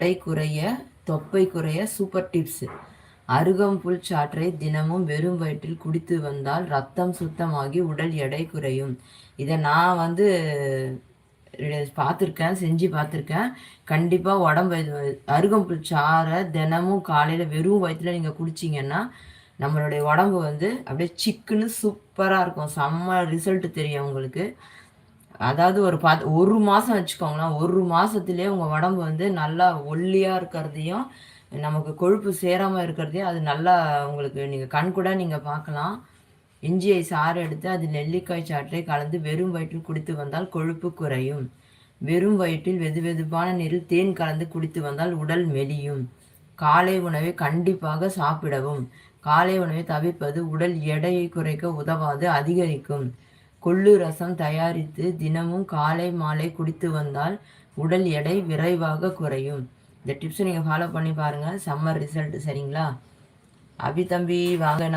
எடை குறைய தொப்பை குறைய சூப்பர் டிப்ஸ். அருகம்புல் சாற்றை தினமும் வெறும் வயிற்றில் குடித்து வந்தால் ரத்தம் சுத்தமாகி உடல் எடை குறையும். இதை நான் பார்த்துருக்கேன், செஞ்சு பார்த்துருக்கேன். கண்டிப்பாக உடம்பு அருகம்புல் சாறை தினமும் காலையில் வெறும் வயிற்றில் நீங்கள் குடிச்சிங்கன்னா நம்மளுடைய உடம்பு அப்படியே சிக்குன்னு சூப்பராக இருக்கும். செம்ம ரிசல்ட் தெரியும் உங்களுக்கு. அதாவது ஒரு மாதம் வச்சுக்கோங்களேன். ஒரு மாதத்துலேயே உங்கள் உடம்பு நல்லா ஒல்லியாக இருக்கிறதையும் நமக்கு கொழுப்பு சேராமல் இருக்கிறதையும் அது நல்லா உங்களுக்கு நீங்கள் கண்கூட நீங்கள் பார்க்கலாம். இஞ்சியை சாறு எடுத்து அதில் நெல்லிக்காய் சாற்றை கலந்து வெறும் வயிற்றில் குடித்து வந்தால் கொழுப்பு குறையும். வெறும் வயிற்றில் வெதுவெதுப்பான நீரில் தேன் கலந்து குடித்து வந்தால் உடல் மெலியும். காலை உணவை கண்டிப்பாக சாப்பிடவும். காலை உணவை தவிர்ப்பது உடல் எடையை குறைக்க உதவாது, அதிகரிக்கும். கொள்ளு ரசம் தயாரித்து தினமும் காலை மாலை குடித்து வந்தால் உடல் எடை விரைவாக குறையும். இந்த டிப்ஸை நீங்கள் ஃபாலோ பண்ணி பாருங்கள், செம்ம ரிசல்ட். சரிங்களா? அபி தம்பி வாங்க.